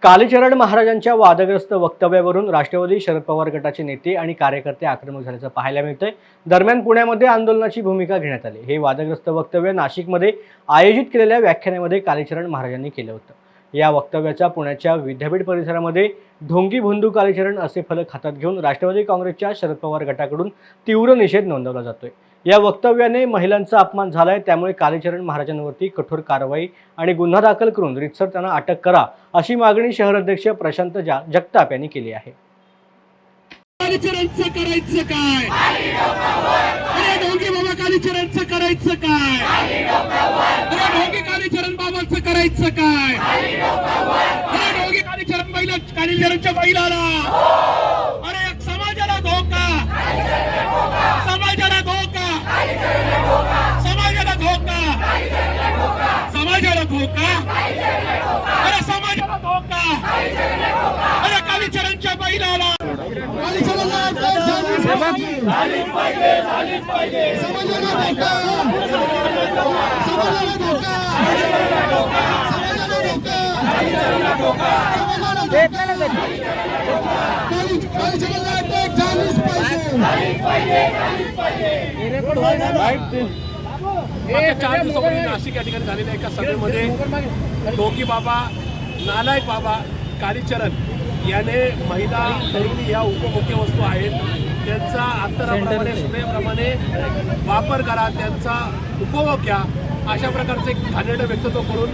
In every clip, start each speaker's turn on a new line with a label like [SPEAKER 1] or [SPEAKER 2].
[SPEAKER 1] कालीचरण महाराजांच्या वादग्रस्त वक्तव्यावरून राष्ट्रवादी शरद पवार गटाचे नेते आणि कार्यकर्ते आक्रमक झाल्याचं पाहायला मिळतंय। दरम्यान पुण्यामध्ये आंदोलनाची भूमिका घेण्यात आली। हे वादग्रस्त वक्तव्य नाशिकमध्ये आयोजित केलेल्या व्याख्यानामध्ये कालीचरण महाराजांनी केलं होतं। या वक्तव्याचा पुण्याच्या विद्यापीठ परिसरामध्ये ढोंगी भोंदू कालीचरण असे फलक हातात घेऊन राष्ट्रवादी काँग्रेसच्या शरद पवार गटाकडून तीव्र निषेध नोंदवला जातोय। या वक्तव्याने महिलांचा अपमान झालाय, त्यामुळे कालीचरण महाराजांवरती कठोर कारवाई आणि गुन्हा दाखल करून रीतसर त्यांना अटक करा अशी मागणी शहर अध्यक्ष प्रशांत जगताप यांनी केली आहे।
[SPEAKER 2] कालीचरणचं करायचं काय? अरे ढोंगी बाबा कालीचरणचं करायचं काय? अरे ढोंगी कालीचरण बाबांचं करायचं काय? अरे ढोंगी कालीचरण महिला कालीचरणच्या महिलाला अरे समाजाला धोका, समाजाला धोका, समाजाला धोका, समाजाला धोका, अरे समाजाला धोका, अरे कालीचरणच्या महिलाला
[SPEAKER 3] चार दिवसापूर्वी नाशिक या ठिकाणी झालेल्या एका सभेमध्ये ढोंगी बाबा, नालायक बाबा कालीचरण याने महिला खरेदी या उपमुख्य वस्तू आहेत त्यांचा अंतराप्रमाणे स्प्रेप्रमाणे वापर करा, त्यांचा उपभोग घ्या, अशा प्रकारचे एक घाणेरडं व्यक्तित्व करून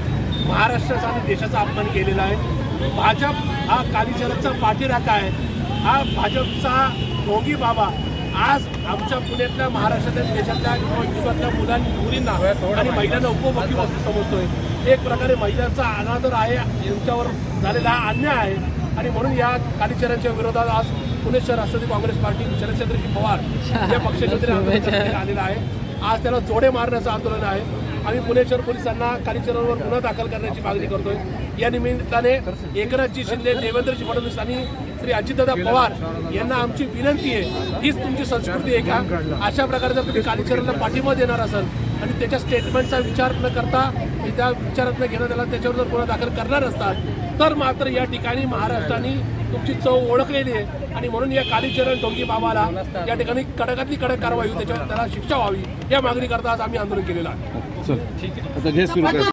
[SPEAKER 3] महाराष्ट्राचा आणि देशाचा अपमान केलेला आहे। भाजप हा कालीचरणचा पाठीराखा आहे। हा भाजपचा ढोंगी बाबा आज आमच्या पुण्यातल्या, महाराष्ट्रातल्या, देशातल्या किंवा विश्वातल्या मुलींना आणि महिलांना उपभोगी वस्तू समजतोय। एक प्रकारे महिलांचा अनादर आहे, यांच्यावर झालेला हा अन्याय आहे आणि म्हणून या कालीचरणच्या विरोधात आज पुणे शहर राष्ट्रवादी काँग्रेस पार्टी शरदचंद्रजी पवार या पक्षाचे आंदोलन आलेलं आहे। आज त्याला जोडे मारण्याचं आंदोलन आहे। आम्ही पुणे शहर पोलिसांना कालीचरणवर गुन्हा दाखल करण्याची मागणी करतोय। या निमित्ताने एकनाथजी शिंदे, देवेंद्रजी फडणवीस आणि श्री अजितदादा पवार यांना आमची विनंती आहे, हीच तुमची संस्कृती आहे का? अशा प्रकारे जर तुम्ही कालीचरणला पाठिंबा देणार असाल आणि त्याच्या स्टेटमेंटचा विचार न करता, त्या विचारात न घेणं त्याला त्याच्यावर जर गुन्हा दाखल करणार असतात तर मात्र या ठिकाणी महाराष्ट्राने तुमची चव ओळखलेली आहे आणि म्हणून या कालीचरण ढोंगी बाबाला या ठिकाणी कडकातली कडक कारवाई होईल, त्याच्यावर त्याला शिक्षा व्हावी या मागणी करता आज आम्ही आंदोलन केलेलं आहे।